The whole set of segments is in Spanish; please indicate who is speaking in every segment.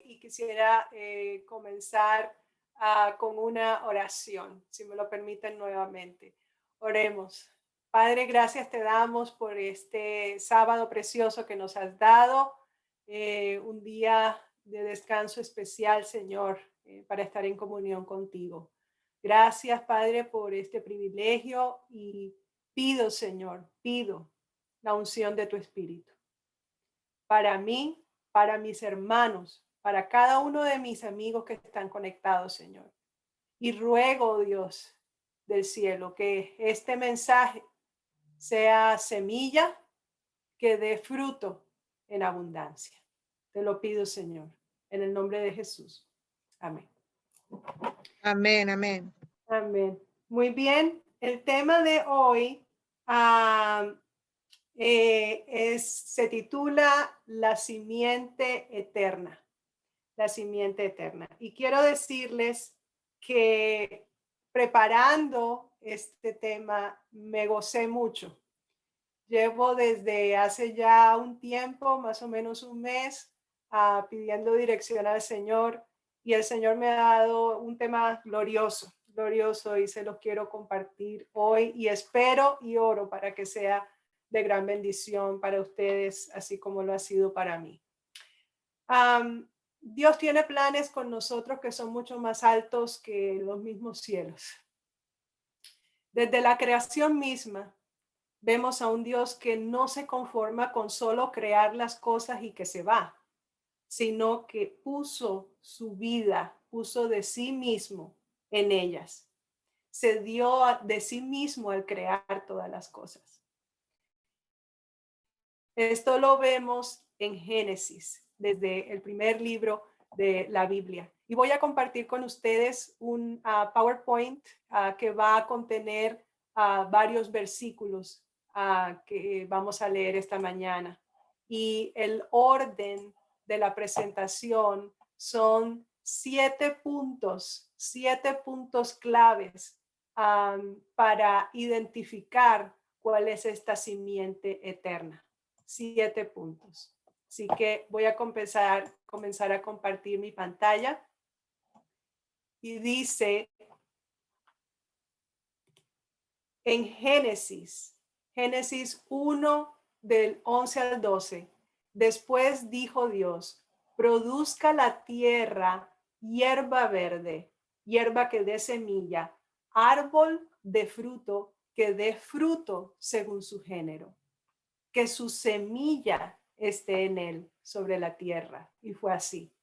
Speaker 1: y quisiera comenzar con una oración, si me lo permiten nuevamente. Oremos. Padre, gracias te damos por este sábado precioso que nos has dado, un día de descanso especial, Señor, para estar en comunión contigo. Gracias, Padre, por este privilegio y pido, Señor, pido la unción de tu Espíritu para mí, para mis hermanos, para cada uno de mis amigos que están conectados, Señor. Y ruego, Dios del cielo, que este mensaje sea semilla que dé fruto en abundancia. Te lo pido, Señor, en el nombre de Jesús. Amén.
Speaker 2: Amén, amén.
Speaker 1: Amén. Muy bien. El tema de hoy se titula La simiente eterna. La simiente eterna. Y quiero decirles que preparando este tema me gocé mucho. Llevo desde hace ya un tiempo, más o menos un mes, pidiendo dirección al Señor, y el Señor me ha dado un tema glorioso, glorioso, y se los quiero compartir hoy, y espero y oro para que sea de gran bendición para ustedes, así como lo ha sido para mí. Dios tiene planes con nosotros que son mucho más altos que los mismos cielos. Desde la creación misma, vemos a un Dios que no se conforma con solo crear las cosas y que se va, sino que puso su vida, puso de sí mismo en ellas. Se dio de sí mismo al crear todas las cosas. Esto lo vemos en Génesis, desde el primer libro de la Biblia. Y voy a compartir con ustedes un PowerPoint que va a contener varios versículos que vamos a leer esta mañana. Y el orden de la presentación son 7 puntos claves para identificar cuál es esta simiente eterna. 7 puntos. Así que voy a comenzar a compartir mi pantalla. Y dice en Génesis 1 del 11 al 12. Después dijo Dios, produzca la tierra hierba verde, hierba que dé semilla, árbol de fruto que dé fruto según su género, que su semilla esté en él sobre la tierra. Y fue así.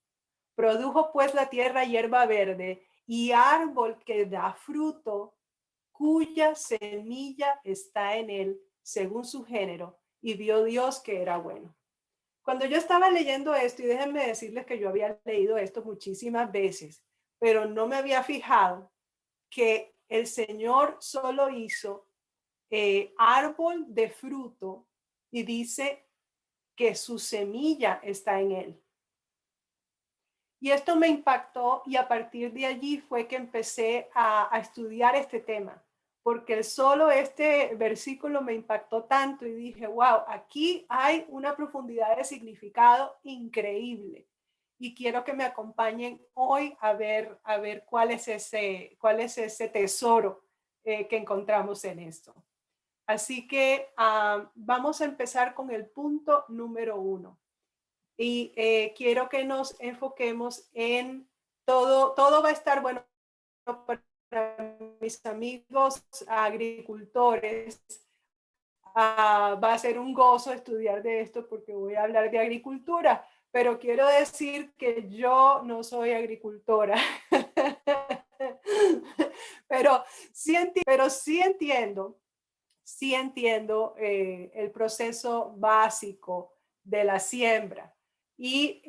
Speaker 1: Produjo pues la tierra hierba verde y árbol que da fruto, cuya semilla está en él según su género, y vio Dios que era bueno. Cuando yo estaba leyendo esto, y déjenme decirles que yo había leído esto muchísimas veces, pero no me había fijado que el Señor solo hizo árbol de fruto y dice que su semilla está en él. Y esto me impactó, y a partir de allí fue que empecé a estudiar este tema, porque solo este versículo me impactó tanto y dije, wow, aquí hay una profundidad de significado increíble. Y quiero que me acompañen hoy a ver cuál es ese tesoro que encontramos en esto. Así que vamos a empezar con el punto número 1. Y quiero que nos enfoquemos en todo va a estar bueno para mis amigos agricultores. Va a ser un gozo estudiar de esto porque voy a hablar de agricultura, pero quiero decir que yo no soy agricultora. pero sí entiendo el proceso básico de la siembra, y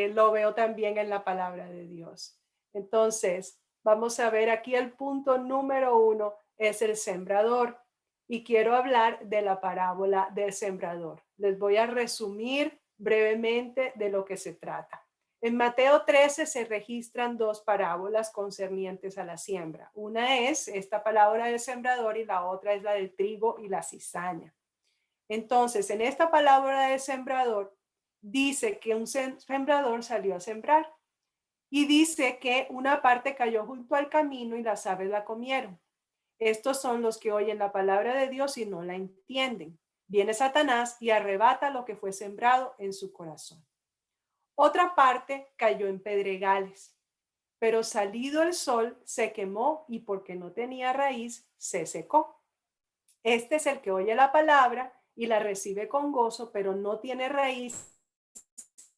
Speaker 1: lo veo también en la palabra de Dios. Entonces, vamos a ver aquí el punto número 1 es el sembrador, y quiero hablar de la parábola del sembrador. Les voy a resumir brevemente de lo que se trata. En Mateo 13 se registran 2 parábolas concernientes a la siembra. Una es esta palabra del sembrador y la otra es la del trigo y la cizaña. Entonces, en esta palabra del sembrador dice que un sembrador salió a sembrar Y dice que una parte cayó junto al camino y las aves la comieron. Estos son los que oyen la palabra de Dios y no la entienden. Viene Satanás y arrebata lo que fue sembrado en su corazón. Otra parte cayó en pedregales, pero salido el sol se quemó y porque no tenía raíz, se secó. Este es el que oye la palabra y la recibe con gozo, pero no tiene raíz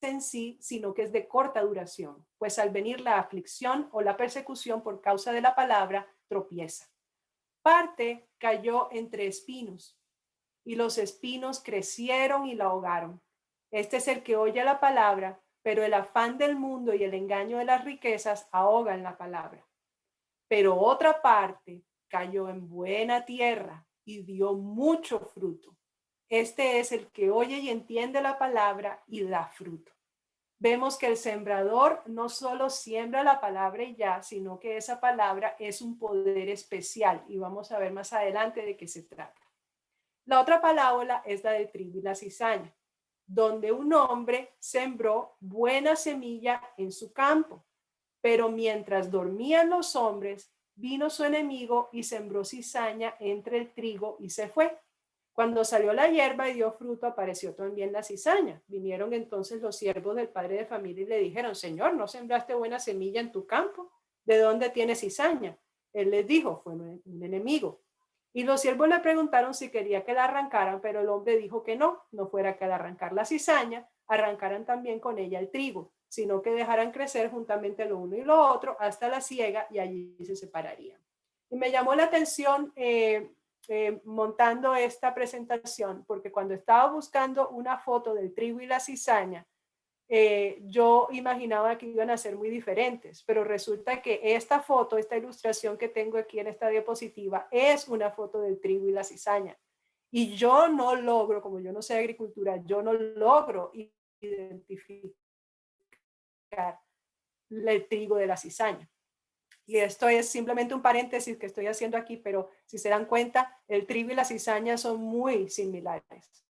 Speaker 1: en sí, sino que es de corta duración, pues al venir la aflicción o la persecución por causa de la palabra, tropieza. Parte cayó entre espinos, y los espinos crecieron y la ahogaron. Este es el que oye la palabra, pero el afán del mundo y el engaño de las riquezas ahogan la palabra. Pero otra parte cayó en buena tierra y dio mucho fruto. Este es el que oye y entiende la palabra y da fruto. Vemos que el sembrador no solo siembra la palabra y ya, sino que esa palabra es un poder especial y vamos a ver más adelante de qué se trata. La otra parábola es la del trigo y la cizaña, donde un hombre sembró buena semilla en su campo, pero mientras dormían los hombres, vino su enemigo y sembró cizaña entre el trigo y se fue. Cuando salió la hierba y dio fruto, apareció también la cizaña. Vinieron entonces los siervos del padre de familia y le dijeron, Señor, ¿no sembraste buena semilla en tu campo? ¿De dónde tienes cizaña? Él les dijo, fue un enemigo. Y los siervos le preguntaron si quería que la arrancaran, pero el hombre dijo que no, no fuera que al arrancar la cizaña, arrancaran también con ella el trigo, sino que dejaran crecer juntamente lo uno y lo otro hasta la siega y allí se separarían. Y me llamó la atención montando esta presentación, porque cuando estaba buscando una foto del trigo y la cizaña, yo imaginaba que iban a ser muy diferentes, pero resulta que esta foto, esta ilustración que tengo aquí en esta diapositiva, es una foto del trigo y la cizaña. Y yo no logro, como yo no sé agricultura, yo no logro identificar el trigo de la cizaña. Y esto es simplemente un paréntesis que estoy haciendo aquí, pero si se dan cuenta, el trigo y la cizaña son muy similares.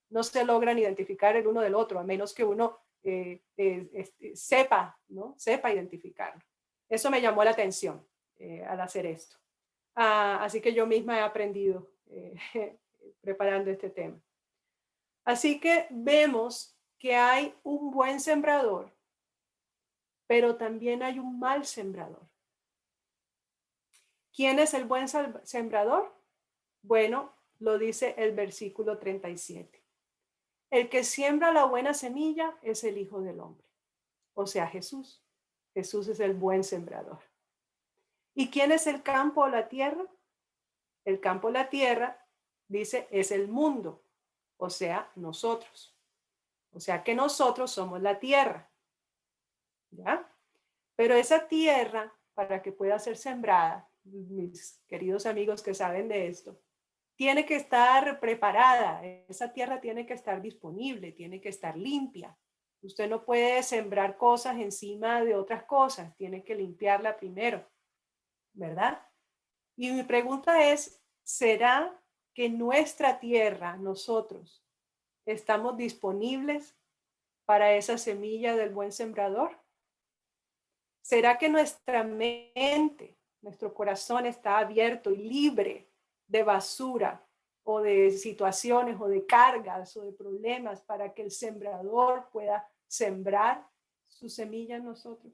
Speaker 1: No se logran identificar el uno del otro, a menos que uno sepa, ¿no? Sepa identificarlo. Eso me llamó la atención al hacer esto. Así que yo misma he aprendido preparando este tema. Así que vemos que hay un buen sembrador, pero también hay un mal sembrador. ¿Quién es el buen sembrador? Bueno, lo dice el versículo 37. El que siembra la buena semilla es el Hijo del Hombre, o sea, Jesús. Jesús es el buen sembrador. ¿Y quién es el campo o la tierra? El campo o la tierra, dice, es el mundo, o sea, nosotros. O sea que nosotros somos la tierra. ¿Ya? Pero esa tierra, para que pueda ser sembrada, mis queridos amigos que saben de esto, tiene que estar preparada, esa tierra tiene que estar disponible, tiene que estar limpia. Usted no puede sembrar cosas encima de otras cosas, tiene que limpiarla primero, ¿verdad? Y mi pregunta es, ¿será que nuestra tierra, nosotros, estamos disponibles para esa semilla del buen sembrador? ¿Será que nuestra mente, nuestro corazón está abierto y libre de basura o de situaciones o de cargas o de problemas para que el sembrador pueda sembrar su semilla en nosotros?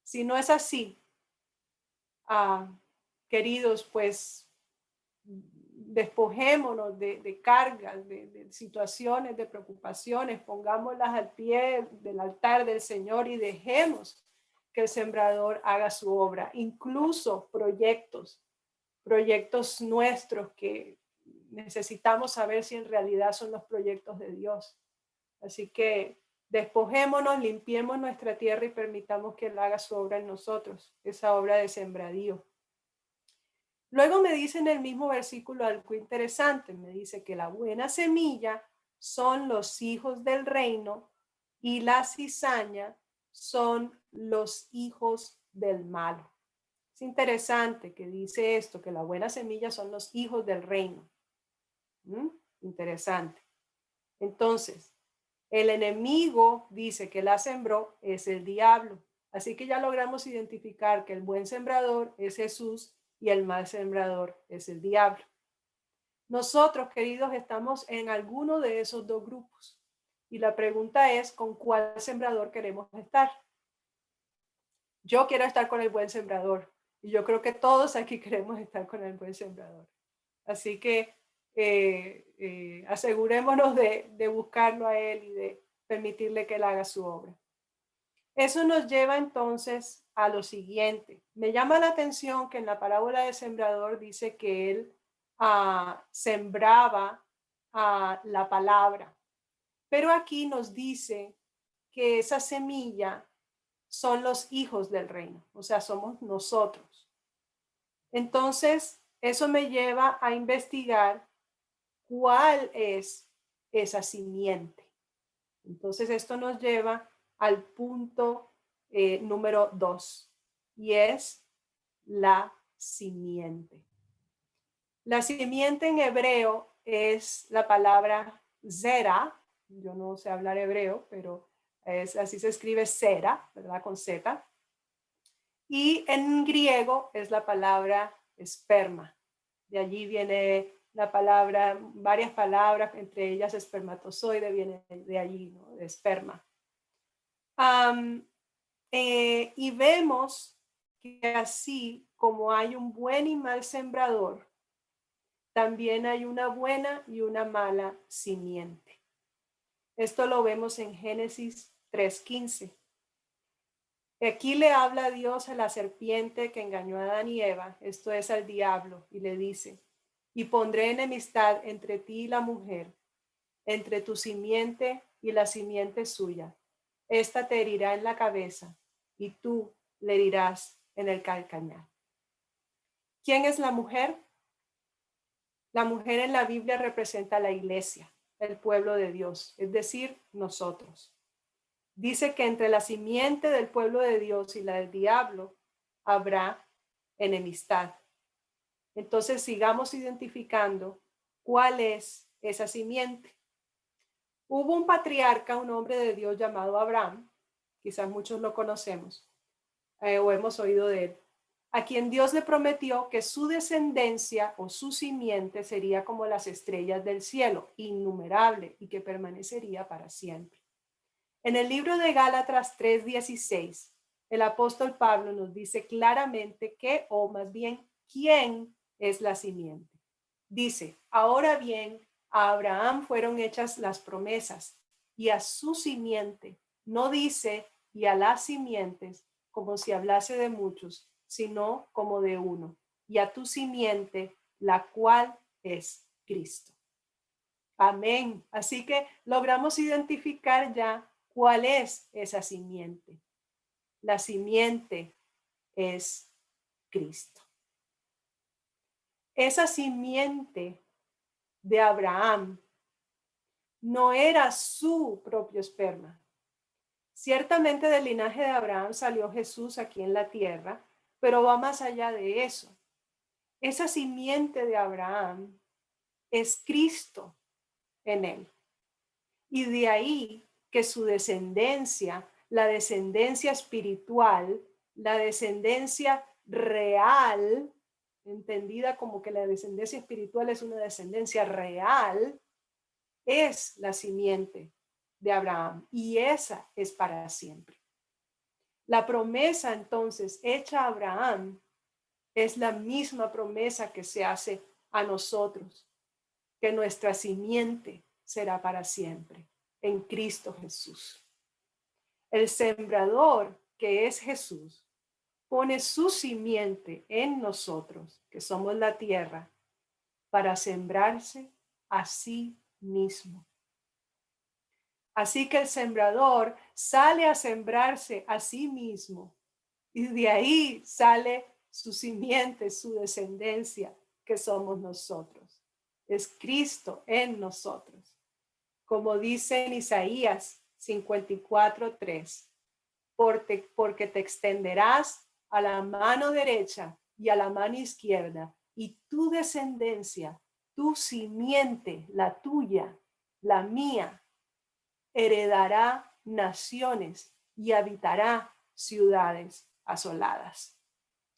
Speaker 1: Si no es así, queridos, pues despojémonos de cargas, de situaciones, de preocupaciones, pongámoslas al pie del altar del Señor y dejemos que el sembrador haga su obra, incluso proyectos nuestros que necesitamos saber si en realidad son los proyectos de Dios. Así que despojémonos, limpiemos nuestra tierra y permitamos que Él haga su obra en nosotros, esa obra de sembradío. Luego me dice en el mismo versículo algo interesante, me dice que la buena semilla son los hijos del reino y la cizaña son los hijos del malo. Es interesante que dice esto, que la buena semilla son los hijos del reino. Interesante. Entonces, El enemigo dice que la sembró es el diablo. Así que ya logramos identificar que el buen sembrador es Jesús y el mal sembrador es el diablo. Nosotros, queridos, estamos en alguno de esos dos grupos. Y la pregunta es, ¿con cuál sembrador queremos estar? Yo quiero estar con el buen sembrador. Y yo creo que todos aquí queremos estar con el buen sembrador. Así que asegurémonos de buscarlo a él y de permitirle que él haga su obra. Eso nos lleva entonces a lo siguiente. Me llama la atención que en la parábola del sembrador dice que él sembraba la palabra. Pero aquí nos dice que esa semilla son los hijos del reino, o sea, somos nosotros. Entonces, eso me lleva a investigar cuál es esa simiente. Entonces, esto nos lleva al punto número 2, y es la simiente. La simiente en hebreo es la palabra zera. Yo no sé hablar hebreo, pero así se escribe cera, ¿verdad? Con Z. Y en griego es la palabra esperma. De allí viene la palabra, varias palabras, entre ellas espermatozoide, viene de allí, ¿no? De esperma. Y vemos que así como hay un buen y mal sembrador, también hay una buena y una mala simiente. Esto lo vemos en Génesis 3:15. Aquí le habla Dios a la serpiente que engañó a Adán y Eva, esto es al diablo, y le dice, y pondré enemistad entre ti y la mujer, entre tu simiente y la simiente suya. Esta te herirá en la cabeza y tú le herirás en el calcañar. ¿Quién es la mujer? La mujer en la Biblia representa a la iglesia, el pueblo de Dios, es decir, nosotros. Dice que entre la simiente del pueblo de Dios y la del diablo habrá enemistad. Entonces sigamos identificando cuál es esa simiente. Hubo un patriarca, un hombre de Dios llamado Abraham, quizás muchos lo conocemos o hemos oído de él, a quien Dios le prometió que su descendencia o su simiente sería como las estrellas del cielo, innumerable y que permanecería para siempre. En el libro de Gálatas 3:16, el apóstol Pablo nos dice claramente que, o más bien, quién es la simiente. Dice, ahora bien, a Abraham fueron hechas las promesas y a su simiente. No dice y a las simientes como si hablase de muchos, sino como de uno. Y a tu simiente, la cual es Cristo. Amén. Así que logramos identificar ya cuál es esa simiente. La simiente es Cristo. Esa simiente de Abraham no era su propio esperma. Ciertamente del linaje de Abraham salió Jesús aquí en la tierra, pero va más allá de eso. Esa simiente de Abraham es Cristo en él. Y de ahí que su descendencia, la descendencia espiritual, la descendencia real, entendida como que la descendencia espiritual es una descendencia real, es la simiente de Abraham y esa es para siempre. La promesa entonces hecha a Abraham es la misma promesa que se hace a nosotros, que nuestra simiente será para siempre en Cristo Jesús. El sembrador, que es Jesús, pone su simiente en nosotros, que somos la tierra, para sembrarse a sí mismo. Así que el sembrador sale a sembrarse a sí mismo y de ahí sale su simiente, su descendencia, que somos nosotros. Es Cristo en nosotros. Como dice en Isaías 54:3, porque te extenderás a la mano derecha y a la mano izquierda, y tu descendencia, tu simiente, la tuya, la mía, heredará naciones y habitará ciudades asoladas.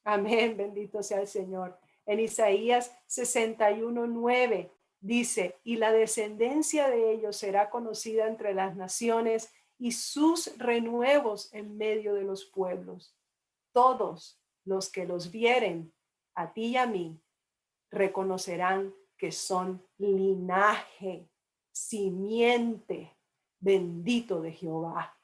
Speaker 1: Amén, bendito sea el Señor. En Isaías 61:9 dice, y la descendencia de ellos será conocida entre las naciones y sus renuevos en medio de los pueblos. Todos los que los vieren, a ti y a mí, reconocerán que son linaje, simiente, bendito de Jehová.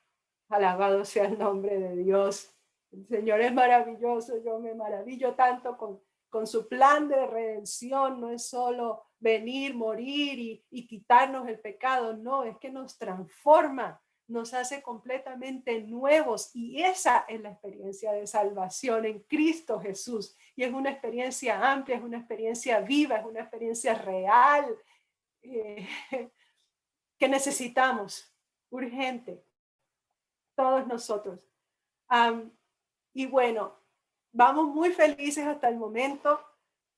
Speaker 1: Alabado sea el nombre de Dios. El Señor es maravilloso. Yo me maravillo tanto con su plan de redención. No es solo venir, morir y quitarnos el pecado. No, es que nos transforma, nos hace completamente nuevos. Y esa es la experiencia de salvación en Cristo Jesús. Y es una experiencia amplia, es una experiencia viva, es una experiencia real que necesitamos urgente todos nosotros. Y bueno, vamos muy felices hasta el momento,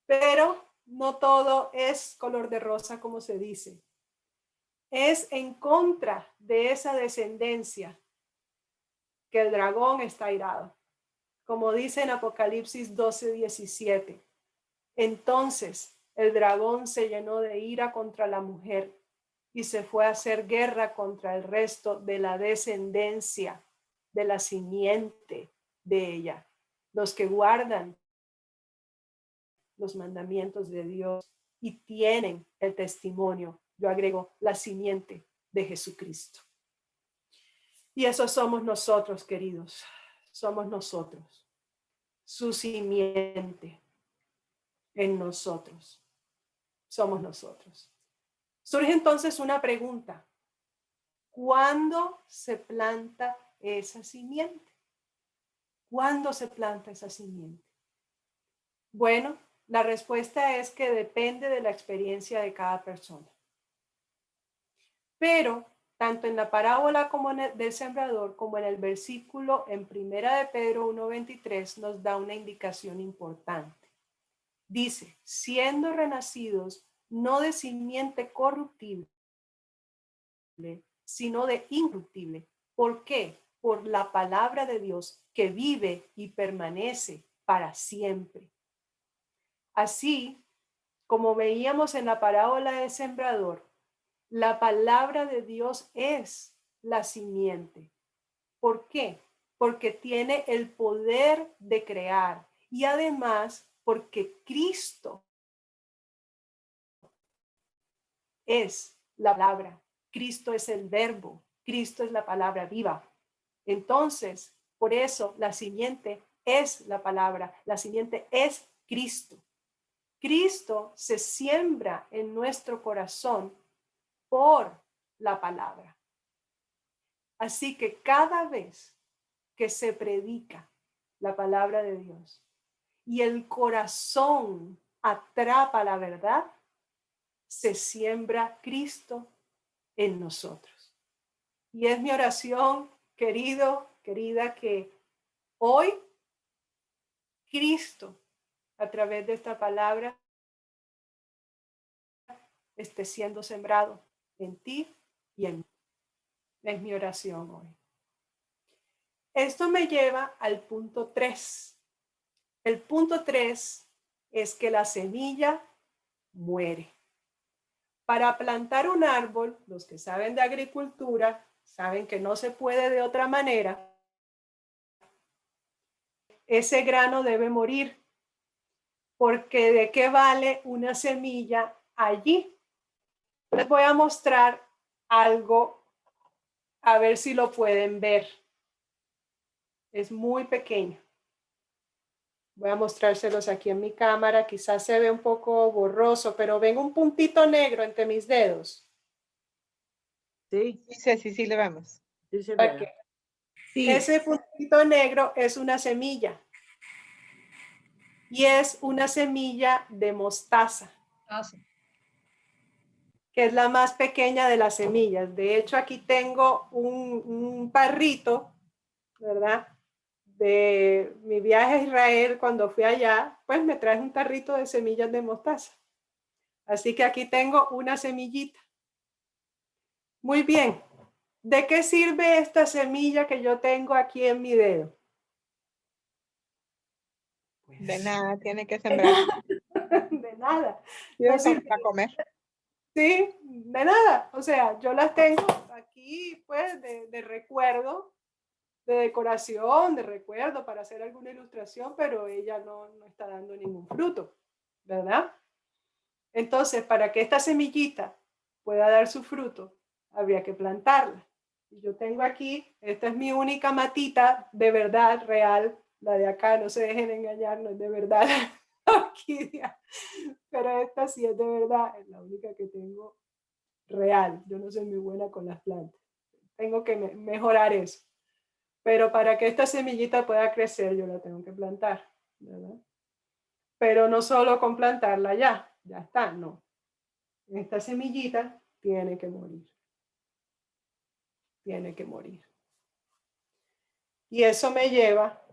Speaker 1: pero no todo es color de rosa, como se dice. Es en contra de esa descendencia que el dragón está airado. Como dice en Apocalipsis 12:17. Entonces el dragón se llenó de ira contra la mujer y se fue a hacer guerra contra el resto de la descendencia, de la simiente de ella, los que guardan los mandamientos de Dios y tienen el testimonio. Yo agrego la simiente de Jesucristo. Y eso somos nosotros, queridos. Somos nosotros. Su simiente en nosotros. Somos nosotros. Surge entonces una pregunta. ¿Cuándo se planta esa simiente? ¿Cuándo se planta esa simiente? Bueno, la respuesta es que depende de la experiencia de cada persona. Pero tanto en la parábola como del sembrador, como en el versículo en Primera de Pedro 1:23 nos da una indicación importante. Dice, siendo renacidos no de simiente corruptible, sino de incorruptible. ¿Por qué? Por la palabra de Dios que vive y permanece para siempre. Así como veíamos en la parábola del sembrador, la palabra de Dios es la simiente. ¿Por qué? Porque tiene el poder de crear y además porque Cristo es la palabra. Cristo es el verbo. Cristo es la palabra viva. Entonces, por eso la simiente es la palabra. La simiente es Cristo. Cristo se siembra en nuestro corazón por la palabra. Así que cada vez que se predica la palabra de Dios y el corazón atrapa la verdad, se siembra Cristo en nosotros. Y es mi oración, querido, querida, que hoy Cristo, a través de esta palabra, esté siendo sembrado en ti y en mí. Es mi oración hoy. Esto me lleva al punto 3. El punto 3 es que la semilla muere. Para plantar un árbol, los que saben de agricultura saben que no se puede de otra manera. Ese grano debe morir, porque ¿de qué vale una semilla allí? Les voy a mostrar algo, a ver si lo pueden ver. Es muy pequeño. Voy a mostrárselos aquí en mi cámara. Quizás se ve un poco borroso, pero ven un puntito negro entre mis dedos.
Speaker 2: Sí, sí, le vamos.
Speaker 3: Sí, se
Speaker 1: Okay.
Speaker 3: ve. Sí.
Speaker 1: Ese puntito negro es una semilla. Y es una semilla de mostaza, que es la más pequeña de las semillas. De hecho, aquí tengo un tarrito, ¿verdad? De mi viaje a Israel, cuando fui allá, pues me traje un tarrito de semillas de mostaza. Así que aquí tengo una semillita. Muy bien. ¿De qué sirve esta semilla que yo tengo aquí en mi dedo?
Speaker 2: De nada, tiene que sembrar.
Speaker 1: De nada. No
Speaker 2: Sirve
Speaker 1: sirve.
Speaker 2: para comer.
Speaker 1: Sí, de nada. O sea, yo las tengo aquí, pues, de recuerdo, de decoración, de recuerdo, para hacer alguna ilustración, pero ella no está dando ningún fruto, ¿verdad? Entonces, para que esta semillita pueda dar su fruto, habría que plantarla. Y yo tengo aquí, esta es mi única matita de verdad real, la de acá, no se dejen engañar, no es de verdad la orquídea, pero esta sí es de verdad, es la única que tengo real. Yo no soy muy buena con las plantas, tengo que mejorar eso. Pero para que esta semillita pueda crecer, yo la tengo que plantar, ¿verdad? Pero no solo con plantarla ya está, no. Esta semillita tiene que morir. Tiene que morir. Y eso me lleva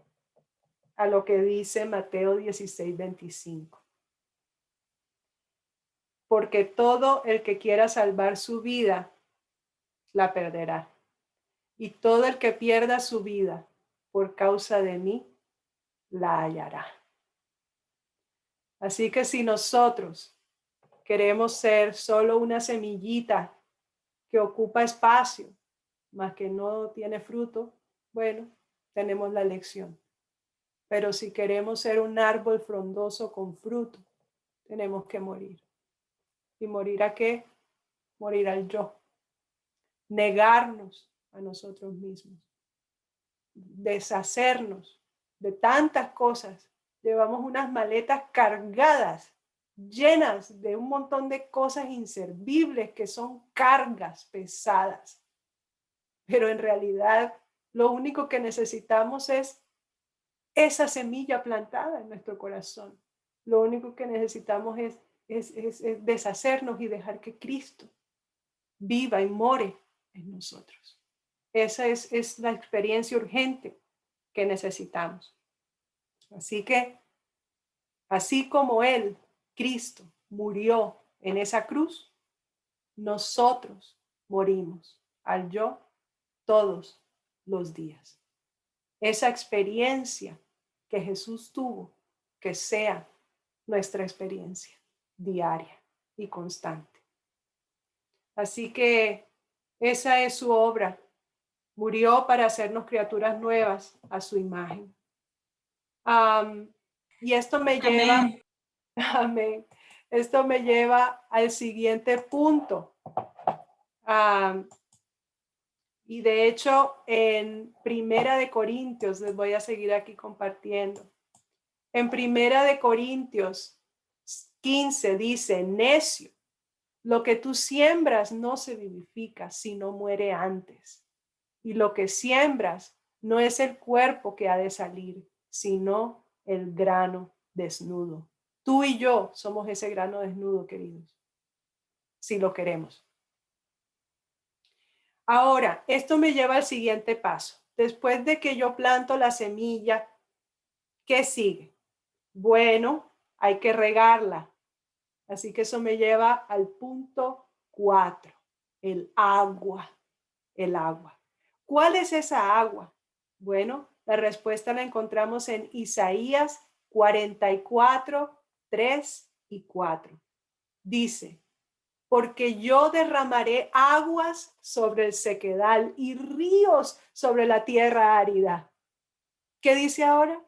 Speaker 1: a lo que dice Mateo 16:25. Porque todo el que quiera salvar su vida, la perderá. Y todo el que pierda su vida por causa de mí, la hallará. Así que si nosotros queremos ser solo una semillita que ocupa espacio, más que no tiene fruto, bueno, tenemos la lección. Pero si queremos ser un árbol frondoso con fruto, tenemos que morir. ¿Y morir a qué? Morir al yo. Negarnos a nosotros mismos. Deshacernos de tantas cosas. Llevamos unas maletas cargadas, llenas de un montón de cosas inservibles que son cargas pesadas. Pero en realidad lo único que necesitamos es esa semilla plantada en nuestro corazón. Lo único que necesitamos es deshacernos y dejar que Cristo viva y more en nosotros. Esa es la experiencia urgente que necesitamos. Así que, así como Él, Cristo, murió en esa cruz, nosotros morimos al yo todos los días. Esa experiencia que Jesús tuvo, que sea nuestra experiencia diaria y constante. Así que esa es su obra. Murió para hacernos criaturas nuevas a su imagen. Y esto me lleva, amén. Amén. Esto me lleva al siguiente punto. Y de hecho, en Primera de Corintios, les voy a seguir aquí compartiendo. En Primera de Corintios 15 dice, necio, lo que tú siembras no se vivifica, sino muere antes. Y lo que siembras no es el cuerpo que ha de salir, sino el grano desnudo. Tú y yo somos ese grano desnudo, queridos, si lo queremos. Ahora, esto me lleva al siguiente paso. Después de que yo planto la semilla, ¿qué sigue? Bueno, hay que regarla. Así que eso me lleva al punto 4, el agua, el agua. ¿Cuál es esa agua? Bueno, la respuesta la encontramos en Isaías 44, 3 y 4. Dice, porque yo derramaré aguas sobre el sequedal y ríos sobre la tierra árida. ¿Qué dice ahora?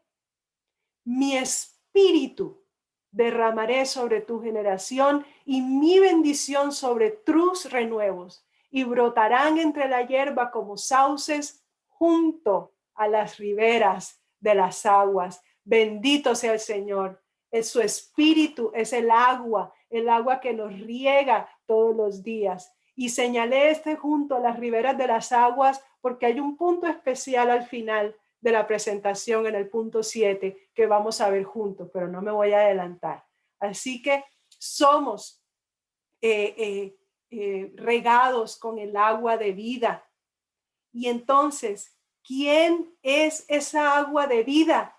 Speaker 1: Mi espíritu derramaré sobre tu generación y mi bendición sobre tus renuevos, y brotarán entre la hierba como sauces junto a las riberas de las aguas. Bendito sea el Señor. Es su espíritu, es el agua que nos riega todos los días. Y señalé junto a las riberas de las aguas porque hay un punto especial al final de la presentación en el punto 7 que vamos a ver juntos, pero no me voy a adelantar. Así que somos regados con el agua de vida. Y entonces, ¿quién es esa agua de vida?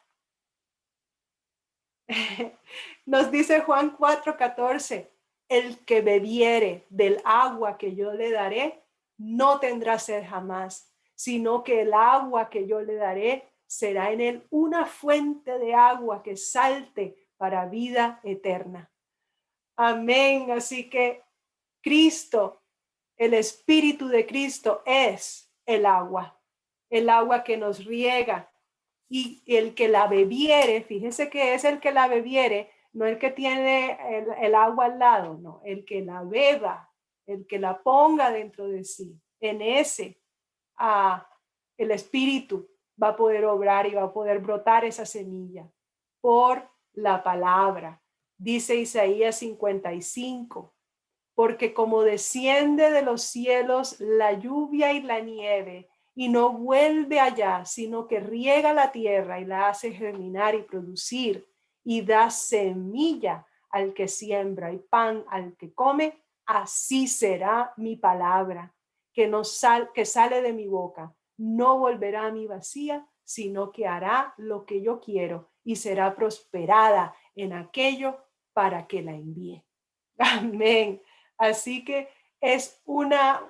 Speaker 1: Nos dice Juan 4:14, el que bebiere del agua que yo le daré, no tendrá sed jamás, sino que el agua que yo le daré será en él una fuente de agua que salte para vida eterna. Amén. Así que Cristo, el Espíritu de Cristo es el agua que nos riega, y el que la bebiere, fíjese que es el que la bebiere, no el que tiene el agua al lado, no, el que la beba, el que la ponga dentro de sí, en ese, el Espíritu va a poder obrar y va a poder brotar esa semilla por la palabra. Dice Isaías 55, porque como desciende de los cielos la lluvia y la nieve, y no vuelve allá, sino que riega la tierra y la hace germinar y producir, y da semilla al que siembra y pan al que come, así será mi palabra que sale de mi boca. No volverá a mi vacía, sino que hará lo que yo quiero y será prosperada en aquello para que la envíe. Amén. Así que es una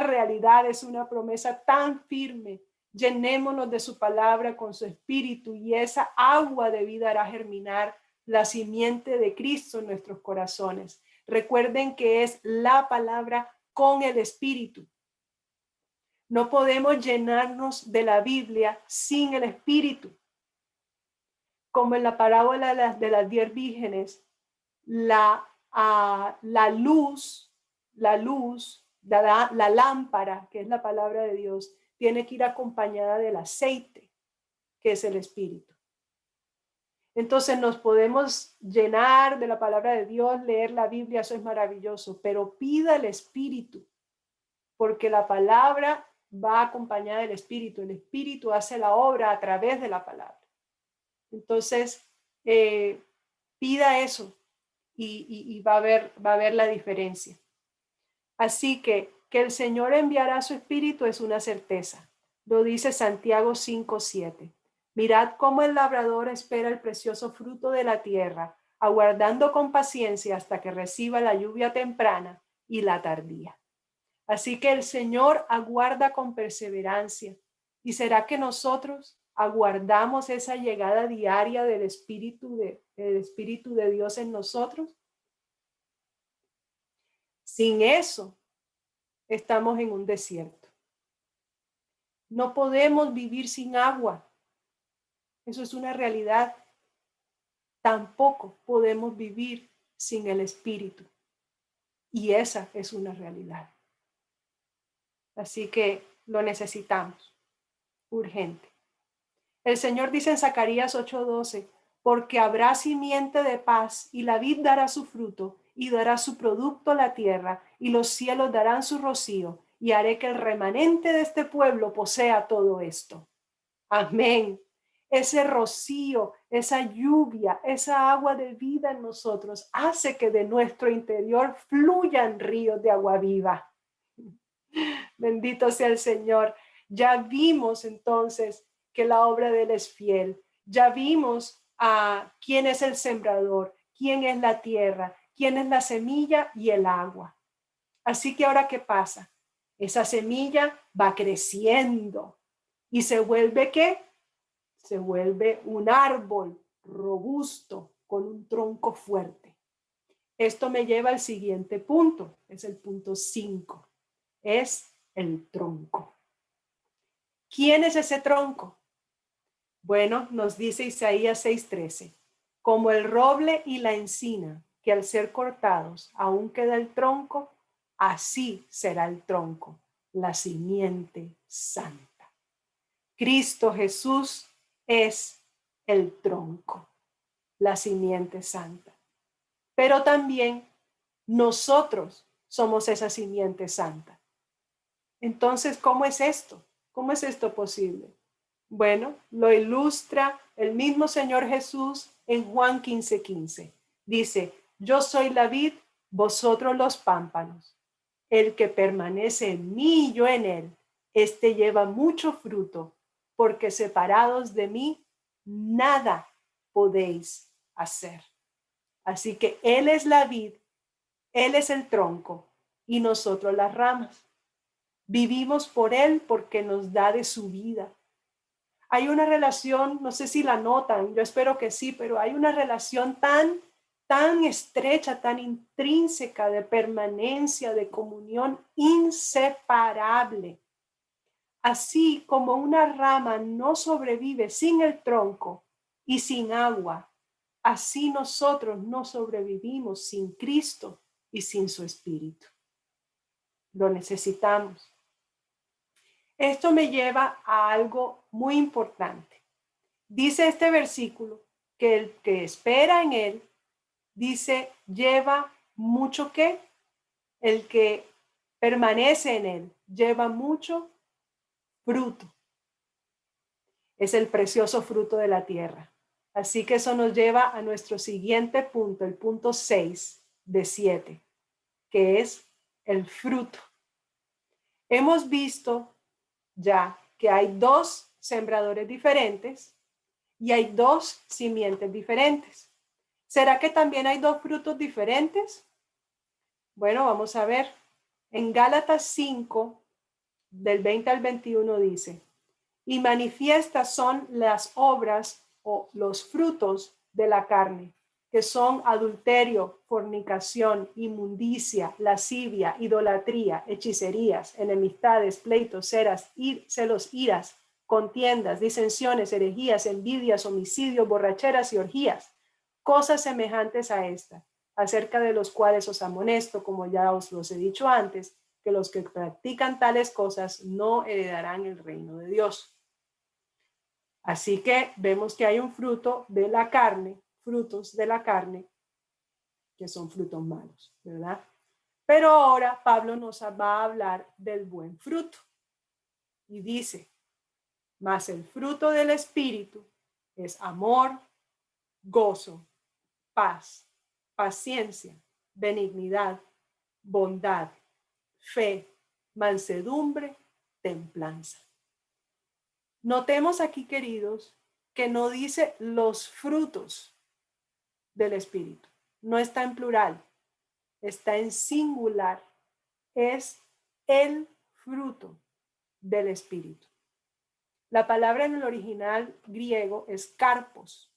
Speaker 1: realidad, es una promesa tan firme. Llenémonos de su palabra con su espíritu y esa agua de vida hará germinar la simiente de Cristo en nuestros corazones. Recuerden que es la palabra con el espíritu. No podemos llenarnos de la Biblia sin el espíritu. Como en la parábola de las 10 vírgenes, la luz, la lámpara, que es la palabra de Dios, tiene que ir acompañada del aceite, que es el espíritu. Entonces nos podemos llenar de la palabra de Dios, leer la Biblia, eso es maravilloso, pero pida el espíritu, porque la palabra va acompañada del espíritu. El espíritu hace la obra a través de la palabra. Entonces, pida eso. Y va a ver la diferencia. Así que el Señor enviará su espíritu es una certeza. Lo dice Santiago 5:7. Mirad cómo el labrador espera el precioso fruto de la tierra, aguardando con paciencia hasta que reciba la lluvia temprana y la tardía. Así que el Señor aguarda con perseverancia. ¿Y será que nosotros aguardamos esa llegada diaria del Espíritu de Dios en nosotros? Sin eso, estamos en un desierto. No podemos vivir sin agua. Eso es una realidad. Tampoco podemos vivir sin el Espíritu. Y esa es una realidad. Así que lo necesitamos. Urgente. El Señor dice en Zacarías 8:12, porque habrá simiente de paz y la vid dará su fruto y dará su producto la tierra y los cielos darán su rocío y haré que el remanente de este pueblo posea todo esto. Amén. Ese rocío, esa lluvia, esa agua de vida en nosotros hace que de nuestro interior fluyan ríos de agua viva. Bendito sea el Señor. Ya vimos entonces que la obra de Él es fiel. Ya vimos a quién es el sembrador, quién es la tierra, quién es la semilla y el agua. Así que ahora, ¿qué pasa? Esa semilla va creciendo y se vuelve ¿qué? Se vuelve un árbol robusto con un tronco fuerte. Esto me lleva al siguiente punto, es el punto 5. Es el tronco. ¿Quién es ese tronco? Bueno, nos dice Isaías 6:13, como el roble y la encina, que al ser cortados aún queda el tronco, así será el tronco, la simiente santa. Cristo Jesús es el tronco, la simiente santa. Pero también nosotros somos esa simiente santa. Entonces, ¿cómo es esto? ¿Cómo es esto posible? Bueno, lo ilustra el mismo Señor Jesús en Juan 15:15. Dice, yo soy la vid, vosotros los pámpanos. El que permanece en mí y yo en él, este lleva mucho fruto, porque separados de mí, nada podéis hacer. Así que Él es la vid, Él es el tronco y nosotros las ramas. Vivimos por Él porque nos da de su vida. Hay una relación, no sé si la notan, yo espero que sí, pero hay una relación tan estrecha, tan intrínseca de permanencia, de comunión inseparable. Así como una rama no sobrevive sin el tronco y sin agua, así nosotros no sobrevivimos sin Cristo y sin su Espíritu. Lo necesitamos. Esto me lleva a algo muy importante. Dice este versículo que el que espera en Él, dice, lleva mucho ¿qué? El que permanece en Él, lleva mucho fruto. Es el precioso fruto de la tierra. Así que eso nos lleva a nuestro siguiente punto, el punto 6 de 7, que es el fruto. Hemos visto ya que hay dos sembradores diferentes y hay dos simientes diferentes. ¿Será que también hay dos frutos diferentes? Bueno, vamos a ver. En Gálatas 5, del 20 al 21 dice, y manifiestas son las obras o los frutos de la carne, que son adulterio, fornicación, inmundicia, lascivia, idolatría, hechicerías, enemistades, pleitos, celos, iras, contiendas, disensiones, herejías, envidias, homicidios, borracheras y orgías, cosas semejantes a esta, acerca de los cuales os amonesto, como ya os los he dicho antes, que los que practican tales cosas no heredarán el reino de Dios. Así que vemos que hay un fruto de la carne, frutos de la carne, que son frutos malos, ¿verdad? Pero ahora Pablo nos va a hablar del buen fruto. Y dice, mas el fruto del Espíritu es amor, gozo, paz, paciencia, benignidad, bondad, fe, mansedumbre, templanza. Notemos aquí, queridos, que no dice los frutos del Espíritu. No está en plural, está en singular. Es el fruto del Espíritu. La palabra en el original griego es karpos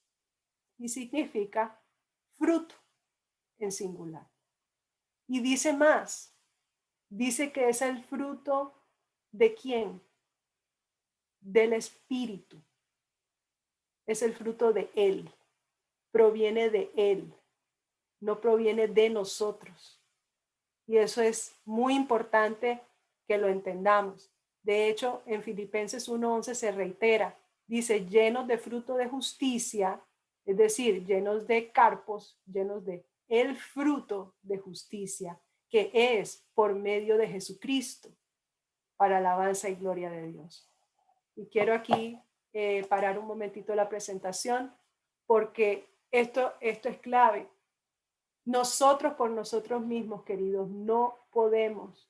Speaker 1: y significa fruto en singular. Y dice más, dice que es el fruto de ¿quién? Del Espíritu. Es el fruto de Él, proviene de Él, no proviene de nosotros. Y eso es muy importante que lo entendamos. De hecho, en Filipenses 1:11 se reitera, dice, llenos de fruto de justicia, es decir, llenos de carpos, llenos de el fruto de justicia, que es por medio de Jesucristo, para alabanza y gloria de Dios. Y quiero aquí parar un momentito la presentación, porque esto es clave. Nosotros por nosotros mismos, queridos, no podemos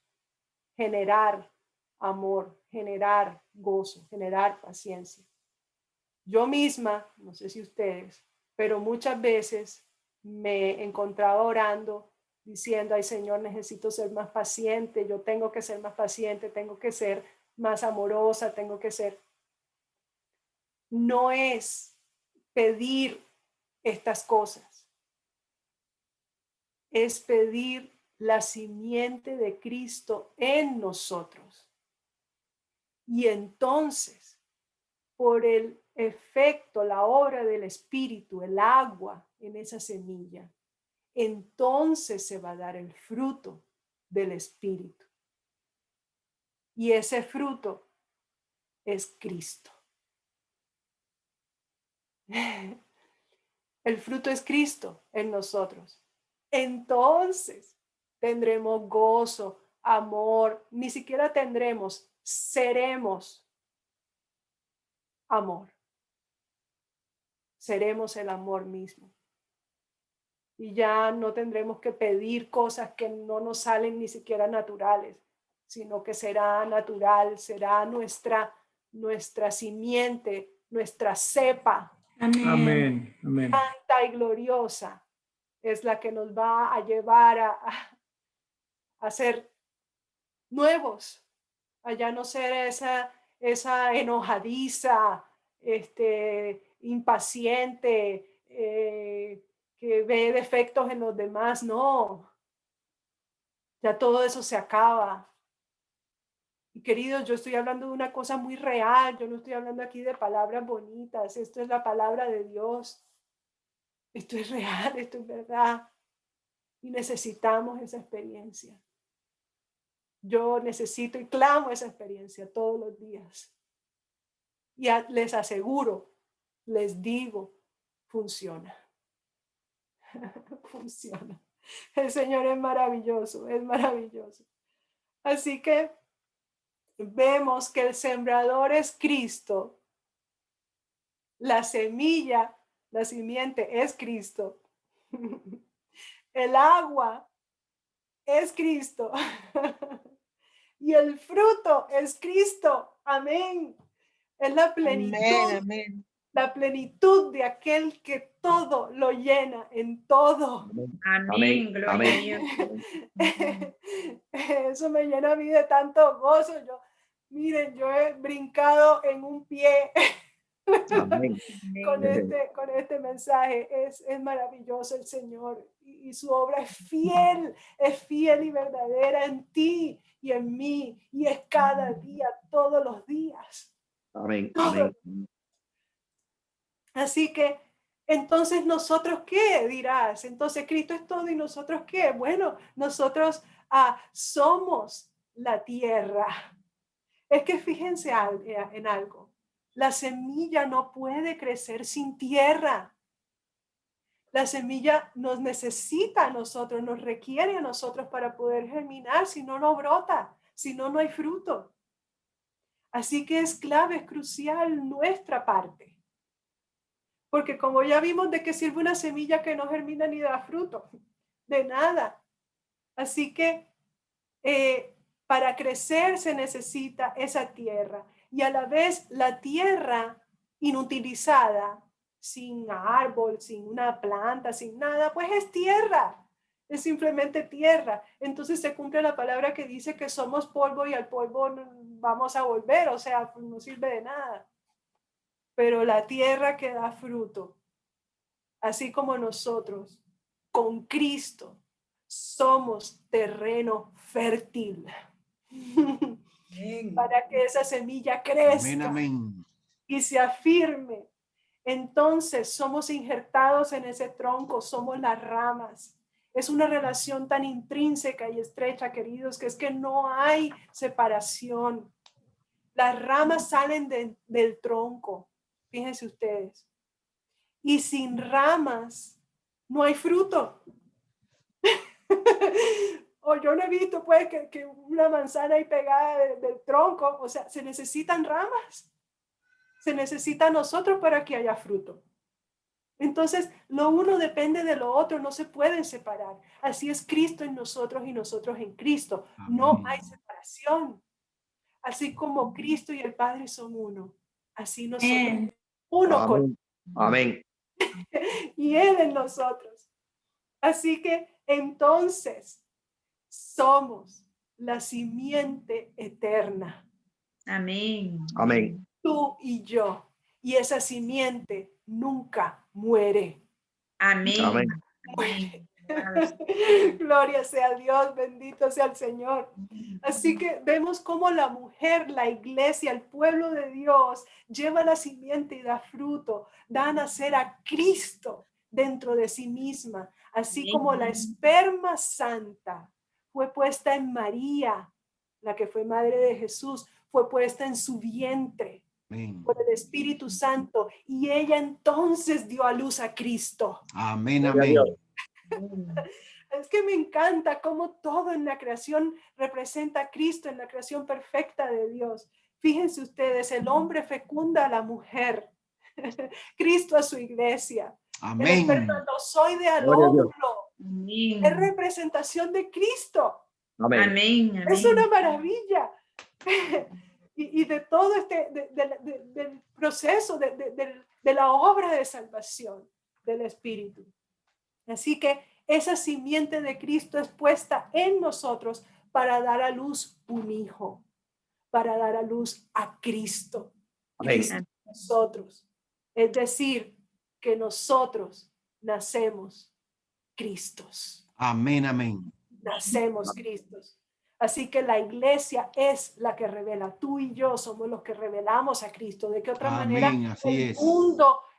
Speaker 1: generar amor, generar gozo, generar paciencia. Yo misma, no sé si ustedes, pero muchas veces me encontraba orando diciendo, ay Señor, necesito ser más paciente, yo tengo que ser más paciente, tengo que ser más amorosa, tengo que ser... No es pedir estas cosas, es pedir la simiente de Cristo en nosotros. Y entonces, por el efecto, la obra del Espíritu, el agua en esa semilla, entonces se va a dar el fruto del Espíritu. Y ese fruto es Cristo. El fruto es Cristo en nosotros. Entonces tendremos gozo, amor, ni siquiera tendremos, seremos amor. Seremos el amor mismo. Y ya no tendremos que pedir cosas que no nos salen ni siquiera naturales, sino que será natural, será nuestra simiente, nuestra cepa.
Speaker 3: Amén. Amén.
Speaker 1: Santa y gloriosa es la que nos va a llevar a ser nuevos, a ya no ser esa enojadiza, impaciente, que ve defectos en los demás. No, ya todo eso se acaba. Y queridos, yo estoy hablando de una cosa muy real, yo no estoy hablando aquí de palabras bonitas, esto es la palabra de Dios. Esto es real, esto es verdad. Y necesitamos esa experiencia. Yo necesito y clamo esa experiencia todos los días. Y les aseguro, les digo, funciona. Funciona. El Señor es maravilloso, es maravilloso. Así que vemos que el sembrador es Cristo. La semilla, la simiente es Cristo. El agua es Cristo. Y el fruto es Cristo. Amén. Es la plenitud.
Speaker 2: Amén, amén.
Speaker 1: La plenitud de aquel que todo lo llena en todo.
Speaker 4: Amén, gloria a Dios.
Speaker 1: Eso me llena a mí de tanto gozo. Miren, yo he brincado en un pie
Speaker 4: Amén.
Speaker 1: con este mensaje. Es maravilloso el Señor y su obra es fiel y verdadera en ti y en mí, y es cada día, todos los días.
Speaker 4: Amén.
Speaker 1: Todos.
Speaker 4: Amén.
Speaker 1: Así que, entonces, ¿nosotros qué? Dirás. Entonces, Cristo es todo, ¿y nosotros qué? Bueno, nosotros somos la tierra. Es que fíjense en algo. La semilla no puede crecer sin tierra. La semilla nos necesita a nosotros, nos requiere a nosotros para poder germinar, si no, no brota, si no, no hay fruto. Así que es clave, es crucial nuestra parte. Porque como ya vimos, ¿de qué sirve una semilla que no germina ni da fruto? De nada. Así que para crecer se necesita esa tierra. Y a la vez la tierra inutilizada, sin árbol, sin una planta, sin nada, pues es tierra. Es simplemente tierra. Entonces se cumple la palabra que dice que somos polvo y al polvo vamos a volver. O sea, pues no sirve de nada. Pero la tierra que da fruto, así como nosotros, con Cristo, somos terreno fértil para que esa semilla crezca y se afirme. Entonces somos injertados en ese tronco, somos las ramas. Es una relación tan intrínseca y estrecha, queridos, que es que no hay separación. Las ramas salen del tronco, fíjense ustedes. Y sin ramas no hay fruto. O yo no he visto pues que una manzana ahí pegada del tronco. O sea, se necesitan ramas. Se necesita a nosotros para que haya fruto. Entonces, lo uno depende de lo otro, no se pueden separar. Así es Cristo en nosotros y nosotros en Cristo. No hay separación. Así como Cristo y el Padre son uno, así nosotros uno con
Speaker 4: Amén. Amén.
Speaker 1: y Él en nosotros. Así que entonces somos la simiente eterna.
Speaker 2: Amén.
Speaker 4: Amén.
Speaker 1: Tú y yo. Y esa simiente nunca muere.
Speaker 2: Amén.
Speaker 4: Amén.
Speaker 2: Amén.
Speaker 1: Gloria sea a Dios, bendito sea el Señor. Así que vemos cómo la mujer, la iglesia, el pueblo de Dios lleva la simiente y da fruto, da a nacer a Cristo dentro de sí misma, así como la esperma santa fue puesta en María, la que fue madre de Jesús, fue puesta en su vientre por el Espíritu Santo, y ella entonces dio a luz a Cristo.
Speaker 5: Amén, amén.
Speaker 1: Es que me encanta cómo todo en la creación representa a Cristo, en la creación perfecta de Dios. Fíjense ustedes, el hombre fecunda a la mujer, Cristo a su iglesia. El
Speaker 5: Amén.
Speaker 1: espermatozoide al
Speaker 4: Gloria a Dios.
Speaker 1: óvulo.
Speaker 2: Amén.
Speaker 1: Es representación de Cristo.
Speaker 4: Amén.
Speaker 2: Amén.
Speaker 1: Es una maravilla. Y de todo del proceso, de la obra de salvación del Espíritu. Así que esa simiente de Cristo es puesta en nosotros para dar a luz un hijo, para dar a luz a Cristo.
Speaker 4: Amén.
Speaker 1: Cristo en nosotros. Es decir, que nosotros nacemos Cristos.
Speaker 5: Amén, amén.
Speaker 1: Nacemos Cristos. Así que la iglesia es la que revela. Tú y yo somos los que revelamos a Cristo. ¿De qué otra manera
Speaker 5: Amén, así es.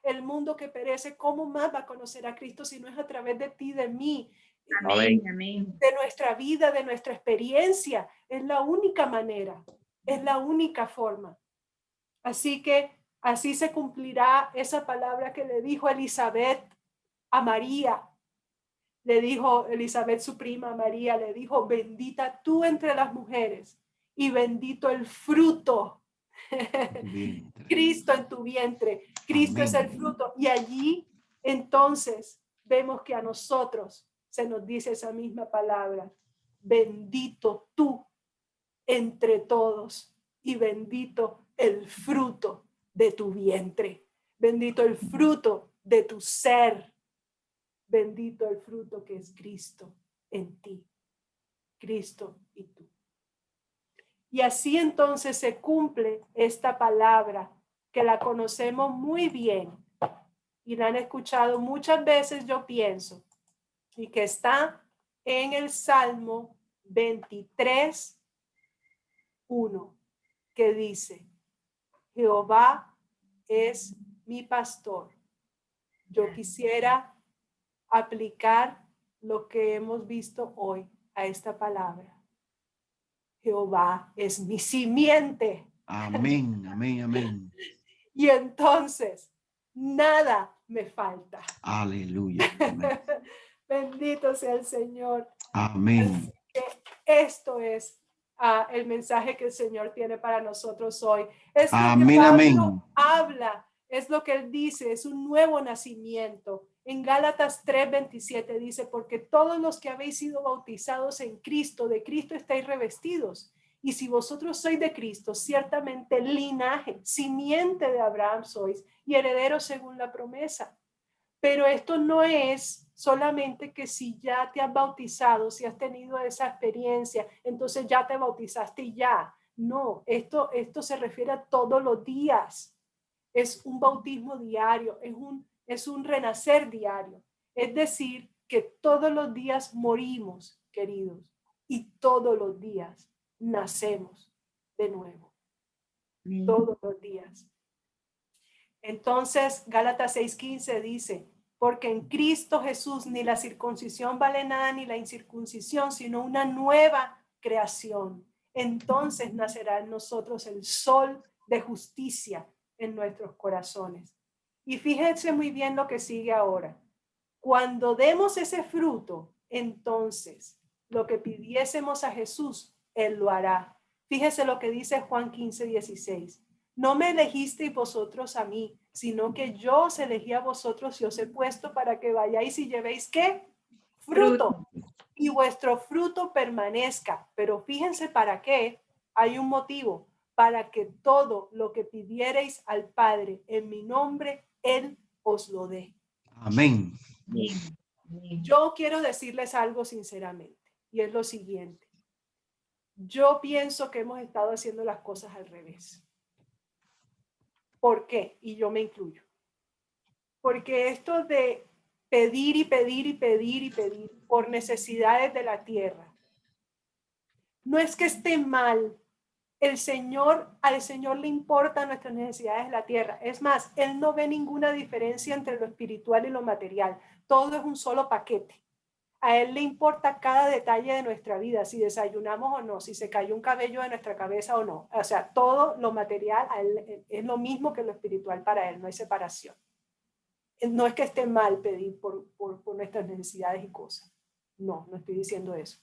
Speaker 1: el mundo que perece, cómo más va a conocer a Cristo si no es a través de ti, de mí,
Speaker 2: Amén, amén.
Speaker 1: de nuestra vida, de nuestra experiencia? Es la única manera, es la única forma. Así que así se cumplirá esa palabra que le dijo Elizabeth a María. Le dijo Elizabeth, su prima María, le dijo: bendita tú entre las mujeres y bendito el fruto. Cristo en tu vientre. Cristo es el fruto. Y allí entonces vemos que a nosotros se nos dice esa misma palabra: bendito tú entre todos y bendito el fruto de tu vientre. Bendito el fruto de tu ser. Bendito el fruto que es Cristo en ti. Cristo y tú. Y así entonces se cumple esta palabra que la conocemos muy bien y la han escuchado muchas veces, yo pienso, y que está en el Salmo 23:1, que dice: Jehová es mi pastor. Yo quisiera aplicar lo que hemos visto hoy a esta palabra. Jehová es mi simiente.
Speaker 5: Amén, amén, amén.
Speaker 1: Y entonces nada me falta.
Speaker 5: Aleluya. Amén.
Speaker 1: Bendito sea el Señor.
Speaker 5: Amén.
Speaker 1: Esto es el mensaje que el Señor tiene para nosotros hoy. Es lo
Speaker 5: Amén,
Speaker 1: que Pablo
Speaker 5: amén.
Speaker 1: habla, es lo que él dice, es un nuevo nacimiento. En Gálatas 3:27 dice: porque todos los que habéis sido bautizados en Cristo, de Cristo estáis revestidos. Y si vosotros sois de Cristo, ciertamente linaje, simiente de Abraham sois y herederos según la promesa. Pero esto no es solamente que si ya te has bautizado, si has tenido esa experiencia, entonces ya te bautizaste y ya. No, esto se refiere a todos los días. Es un bautismo diario, es un renacer diario. Es decir, que todos los días morimos, queridos, y todos los días nacemos de nuevo. Todos los días. Entonces, Gálatas 6:15 dice: porque en Cristo Jesús ni la circuncisión vale nada ni la incircuncisión, sino una nueva creación. Entonces nacerá en nosotros el sol de justicia en nuestros corazones. Y fíjense muy bien lo que sigue ahora. Cuando demos ese fruto, entonces lo que pidiésemos a Jesús, Él lo hará. Fíjese lo que dice Juan 15:16. No me elegisteis vosotros a mí, sino que yo os elegí a vosotros y os he puesto para que vayáis y llevéis ¿qué? Fruto. Y vuestro fruto permanezca. Pero fíjense para qué. Hay un motivo: para que todo lo que pidiereis al Padre en mi nombre, Él os lo dé.
Speaker 5: Amén.
Speaker 1: Yo quiero decirles algo sinceramente, y es lo siguiente. Yo pienso que hemos estado haciendo las cosas al revés. ¿Por qué? Y yo me incluyo. Porque esto de pedir y pedir y pedir y pedir por necesidades de la tierra, no es que esté mal. Al Señor le importan nuestras necesidades de la tierra. Es más, Él no ve ninguna diferencia entre lo espiritual y lo material. Todo es un solo paquete. A Él le importa cada detalle de nuestra vida, si desayunamos o no, si se cayó un cabello de nuestra cabeza o no. O sea, todo lo material a Él es lo mismo que lo espiritual para Él, no hay separación. No es que esté mal pedir por nuestras necesidades y cosas. No estoy diciendo eso.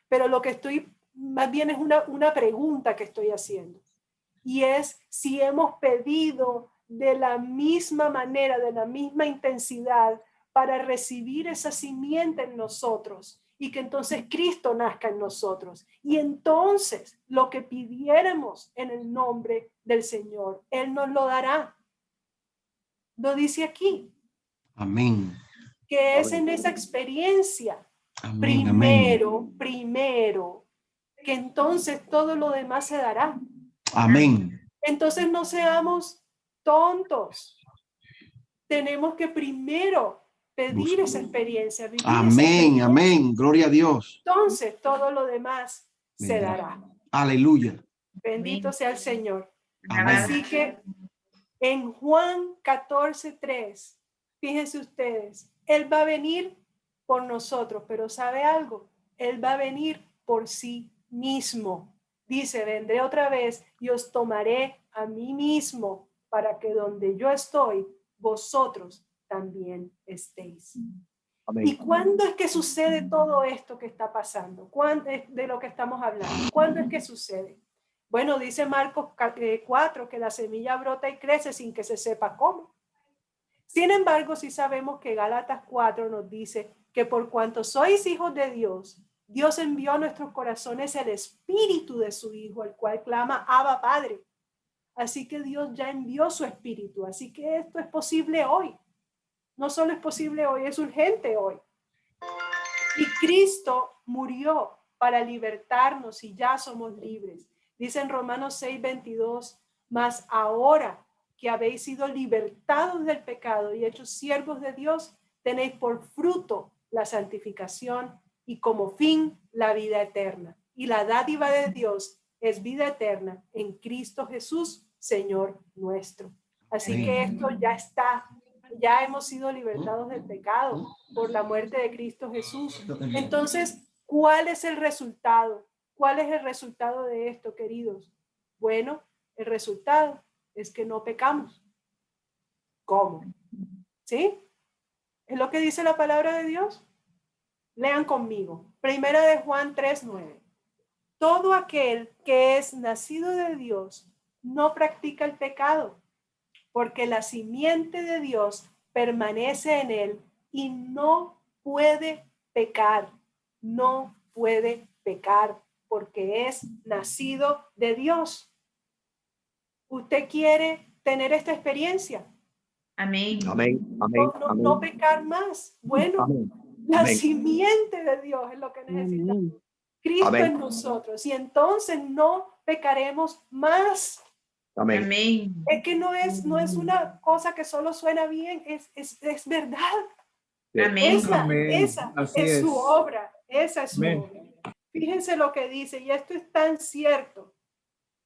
Speaker 1: Pero lo que estoy, más bien es una pregunta que estoy haciendo. Y es si hemos pedido de la misma manera, de la misma intensidad, para recibir esa simiente en nosotros y que entonces Cristo nazca en nosotros. Y entonces lo que pidiéramos en el nombre del Señor, Él nos lo dará. Lo dice aquí.
Speaker 5: Amén.
Speaker 1: Que es en esa experiencia
Speaker 5: Amén.
Speaker 1: primero, que entonces todo lo demás se dará.
Speaker 5: Amén.
Speaker 1: Entonces no seamos tontos. Tenemos que primero pedir esa experiencia, vivir esa
Speaker 5: Amén,
Speaker 1: experiencia.
Speaker 5: amén. Gloria a Dios.
Speaker 1: Entonces todo lo demás se
Speaker 5: Vendrá.
Speaker 1: dará.
Speaker 5: Aleluya.
Speaker 1: Bendito sea el Señor.
Speaker 5: Amén.
Speaker 1: Así que en Juan 14:3, fíjense ustedes, Él va a venir por nosotros, pero ¿sabe algo? Él va a venir por sí mismo. Dice, vendré otra vez y os tomaré a mí mismo para que donde yo estoy, vosotros también estéis.
Speaker 4: Amén.
Speaker 1: ¿Y cuándo es que sucede todo esto que está pasando? ¿Cuándo es de lo que estamos hablando? ¿Cuándo es que sucede? Bueno, dice Marcos 4 que la semilla brota y crece sin que se sepa cómo. Sin embargo, sí sabemos que Gálatas 4 nos dice que por cuanto sois hijos de Dios, Dios envió a nuestros corazones el espíritu de su Hijo, el cual clama, Abba, Padre. Así que Dios ya envió su espíritu. Así que esto es posible hoy. No solo es posible hoy, es urgente hoy. Y Cristo murió para libertarnos y ya somos libres. Dice en Romanos 6:22, mas ahora que habéis sido libertados del pecado y hechos siervos de Dios, tenéis por fruto la santificación y como fin la vida eterna. Y la dádiva de Dios es vida eterna en Cristo Jesús, Señor nuestro. Así
Speaker 5: Amén.
Speaker 1: que esto ya está, ya hemos sido libertados del pecado por la muerte de Cristo Jesús. Entonces, ¿cuál es el resultado? ¿Cuál es el resultado de esto, queridos? Bueno, el resultado es que no pecamos. ¿Cómo? ¿Sí? ¿Es lo que dice la palabra de Dios? Lean conmigo. Primera de Juan 3:9. Todo aquel que es nacido de Dios no practica el pecado, porque la simiente de Dios permanece en él y no puede pecar, no puede pecar porque es nacido de Dios. ¿Usted quiere tener esta experiencia?
Speaker 2: Amén.
Speaker 4: Amén. Amén.
Speaker 1: No pecar más. Bueno,
Speaker 4: Amén.
Speaker 1: la
Speaker 4: Amén.
Speaker 1: simiente de Dios es lo que necesitamos. Cristo
Speaker 4: Amén.
Speaker 1: en nosotros y entonces no pecaremos más.
Speaker 4: Amén.
Speaker 2: Amén.
Speaker 1: Es que no es una cosa que solo suena bien, es verdad.
Speaker 2: Amén.
Speaker 1: Esa
Speaker 3: Así
Speaker 1: es su
Speaker 3: es.
Speaker 1: obra, esa es su
Speaker 3: Amén.
Speaker 1: obra. Fíjense lo que dice, y esto es tan cierto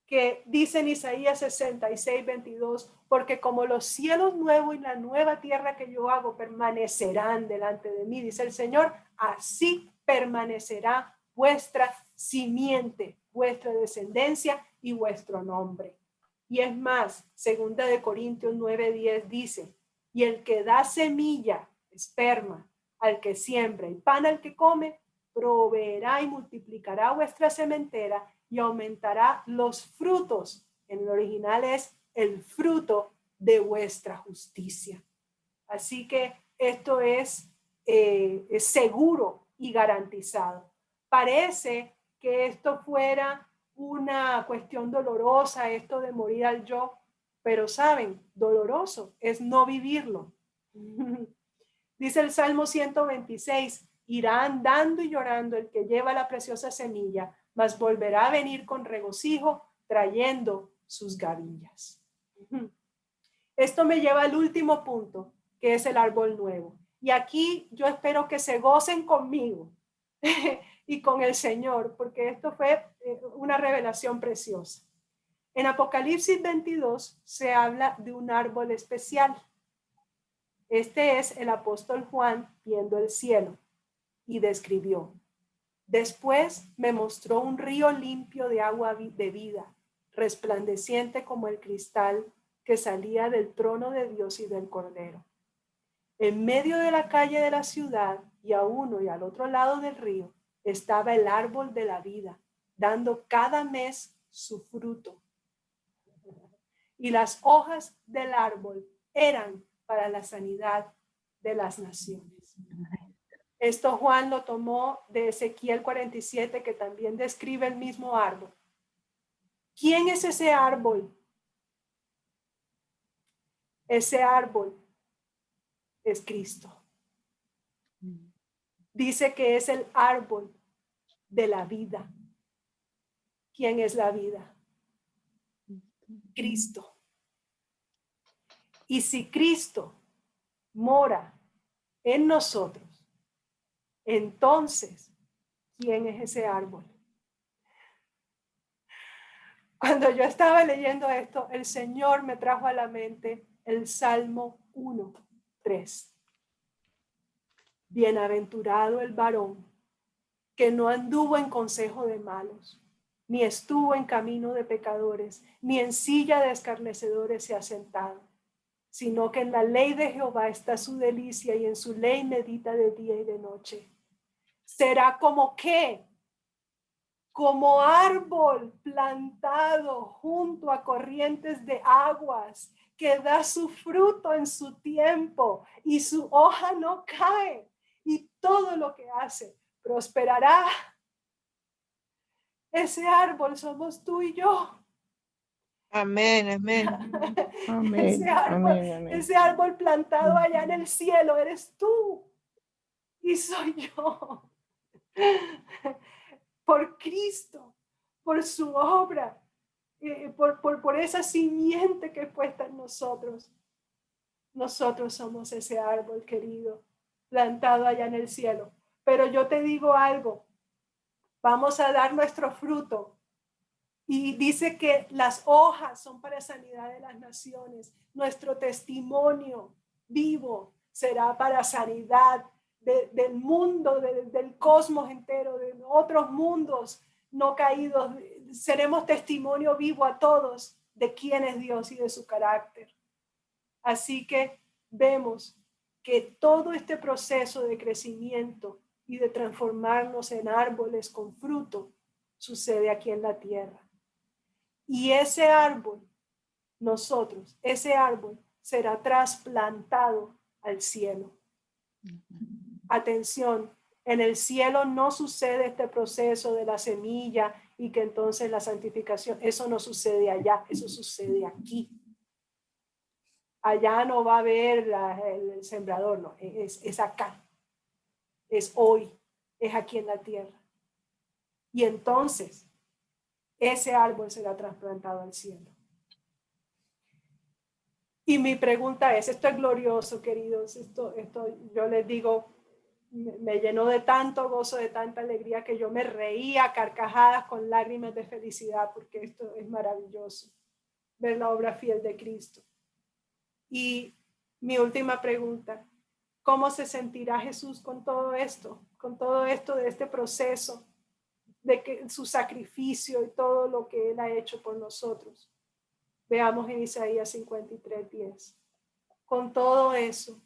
Speaker 1: que dice en Isaías 66:22, porque como los cielos nuevos y la nueva tierra que yo hago permanecerán delante de mí, dice el Señor, así permanecerá vuestra simiente, vuestra descendencia y vuestro nombre. Y es más, 2 Corintios 9:10 dice, y el que da semilla, esperma, al que siembra y pan al que come, proveerá y multiplicará vuestra sementera y aumentará los frutos. En el original es el fruto de vuestra justicia. Así que esto es seguro y garantizado. Parece que esto fuera una cuestión dolorosa, esto de morir al yo, pero saben, doloroso es no vivirlo. Dice el Salmo 126, irá andando y llorando el que lleva la preciosa semilla, mas volverá a venir con regocijo trayendo sus gavillas. Esto me lleva al último punto, que es el árbol nuevo. Y aquí yo espero que se gocen conmigo y con el Señor, porque esto fue una revelación preciosa. En Apocalipsis 22 se habla de un árbol especial. Este es el apóstol Juan viendo el cielo y describió. Después me mostró un río limpio de agua de vida, resplandeciente como el cristal que salía del trono de Dios y del Cordero. En medio de la calle de la ciudad y a uno y al otro lado del río estaba el árbol de la vida, dando cada mes su fruto. Y las hojas del árbol eran para la sanidad de las naciones. Esto Juan lo tomó de Ezequiel 47, que también describe el mismo árbol. ¿Quién es ese árbol? Ese árbol es Cristo. Dice que es el árbol de la vida. ¿Quién es la vida? Cristo. Y si Cristo mora en nosotros, entonces, ¿quién es ese árbol? Cuando yo estaba leyendo esto, el Señor me trajo a la mente el Salmo 1:3. Bienaventurado el varón que no anduvo en consejo de malos, ni estuvo en camino de pecadores, ni en silla de escarnecedores se ha sentado, sino que en la ley de Jehová está su delicia y en su ley medita de día y de noche. Será como ¿qué? Como árbol plantado junto a corrientes de aguas, que da su fruto en su tiempo y su hoja no cae, y todo lo que hace prosperará. Ese árbol somos tú y yo.
Speaker 6: Amén, amén.
Speaker 3: Amén.
Speaker 1: Ese árbol plantado allá en el cielo eres tú y soy yo. Por Cristo, por su obra, por esa simiente que es puesta en nosotros. Nosotros somos ese árbol querido, plantado allá en el cielo. Pero yo te digo algo, vamos a dar nuestro fruto. Y dice que las hojas son para sanidad de las naciones. Nuestro testimonio vivo será para sanidad del mundo, del cosmos entero, de otros mundos no caídos. Seremos testimonio vivo a todos de quién es Dios y de su carácter. Así que vemos que todo este proceso de crecimiento y de transformarnos en árboles con fruto sucede aquí en la tierra. Y ese árbol, ese árbol será trasplantado al cielo. Atención, en el cielo no sucede este proceso de la semilla y que entonces la santificación, eso no sucede allá, eso sucede aquí. Allá no va a haber el sembrador, no, es acá, es hoy, es aquí en la tierra. Y entonces, ese árbol será trasplantado al cielo. Y mi pregunta es, esto es glorioso, queridos, esto yo les digo, me llenó de tanto gozo, de tanta alegría, que yo me reía a carcajadas con lágrimas de felicidad, porque esto es maravilloso, ver la obra fiel de Cristo. Y mi última pregunta, ¿cómo se sentirá Jesús con todo esto de este proceso, de que su sacrificio y todo lo que Él ha hecho por nosotros? Veamos en Isaías 53:10. Con todo eso,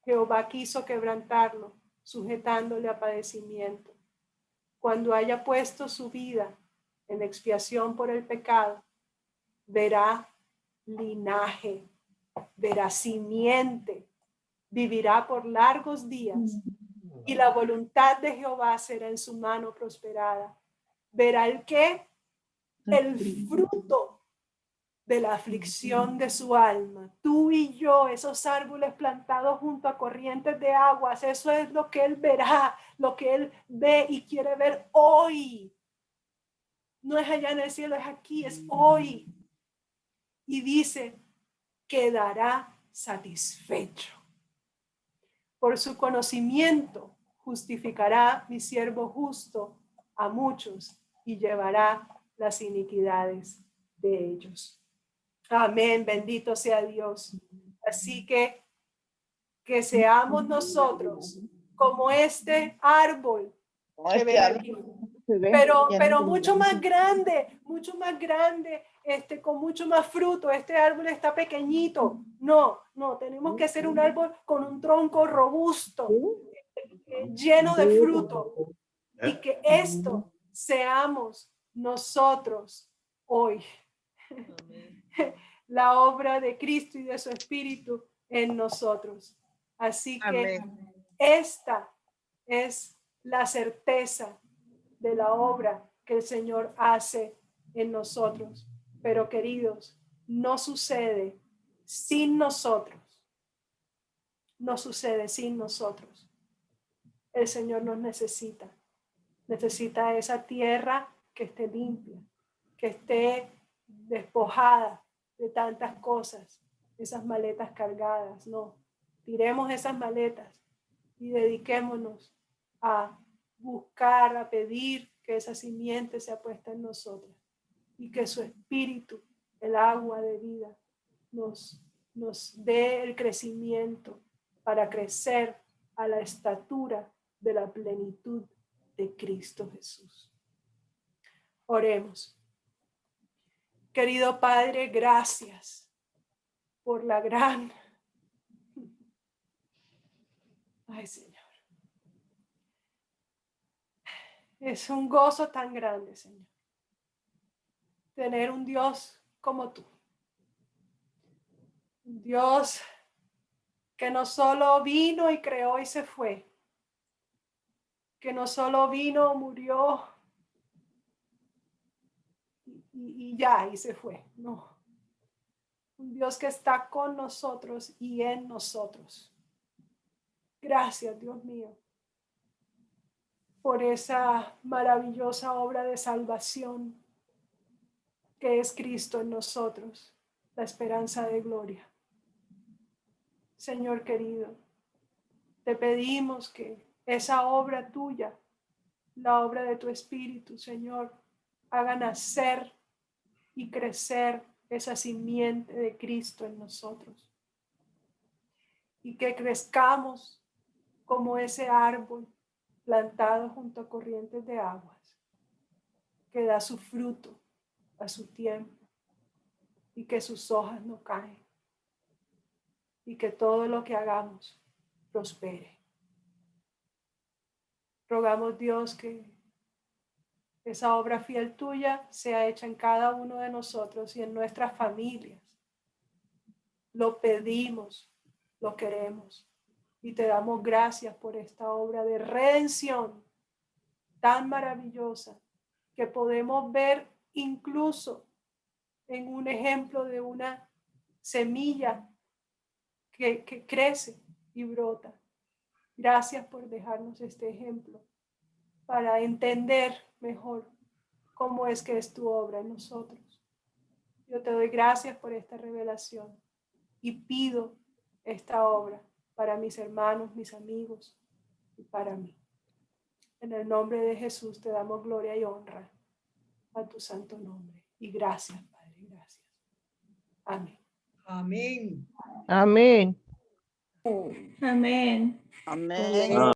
Speaker 1: Jehová quiso quebrantarlo, sujetándole a padecimiento. Cuando haya puesto su vida en expiación por el pecado, verá linaje, verá simiente, vivirá por largos días, y la voluntad de Jehová será en su mano prosperada. Verá el qué, el fruto de la aflicción de su alma. Tú y yo, esos árboles plantados junto a corrientes de aguas, eso es lo que Él verá, lo que Él ve y quiere ver hoy. No es allá en el cielo, es aquí, es hoy. Y dice, quedará satisfecho. Por su conocimiento justificará mi siervo justo a muchos y llevará las iniquidades de ellos. Amén, bendito sea Dios. Así que seamos nosotros como este árbol que ven aquí, pero mucho más grande, con mucho más fruto. Este árbol está pequeñito. No, tenemos que ser un árbol con un tronco robusto, lleno de fruto, y que esto seamos nosotros hoy. La obra de Cristo y de su Espíritu en nosotros. Así que esta es la certeza de la obra que el Señor hace en nosotros. Pero queridos, no sucede sin nosotros. No sucede sin nosotros. El Señor nos necesita. Necesita esa tierra que esté limpia, que esté despojada de tantas cosas, esas maletas cargadas. No, tiremos esas maletas y dediquémonos a buscar, a pedir que esa simiente sea puesta en nosotros y que su espíritu, el agua de vida, nos dé el crecimiento para crecer a la estatura de la plenitud de Cristo Jesús. Oremos. Querido Padre, gracias por la gran... Ay, Señor. Es un gozo tan grande, Señor, tener un Dios como tú. Un Dios que no solo vino y creó y se fue, que no solo vino, murió y ya, y se fue. No. Un Dios que está con nosotros y en nosotros. Gracias, Dios mío, por esa maravillosa obra de salvación que es Cristo en nosotros, la esperanza de gloria. Señor querido, te pedimos que esa obra tuya, la obra de tu Espíritu, Señor, haga nacer y crecer esa simiente de Cristo en nosotros. Y que crezcamos como ese árbol plantado junto a corrientes de aguas, que da su fruto a su tiempo y que sus hojas no caen. Y que todo lo que hagamos prospere. Rogamos, Dios, que esa obra fiel tuya sea hecha en cada uno de nosotros y en nuestras familias. Lo pedimos, lo queremos y te damos gracias por esta obra de redención tan maravillosa que podemos ver incluso en un ejemplo de una semilla que crece y brota. Gracias por dejarnos este ejemplo para entender mejor cómo es que es tu obra en nosotros. Yo te doy gracias por esta revelación y pido esta obra para mis hermanos, mis amigos y para mí. En el nombre de Jesús te damos gloria y honra a tu santo nombre. Y gracias, Padre, gracias. Amén.
Speaker 6: Amén.
Speaker 7: Amén.
Speaker 2: Amén.
Speaker 4: Ah.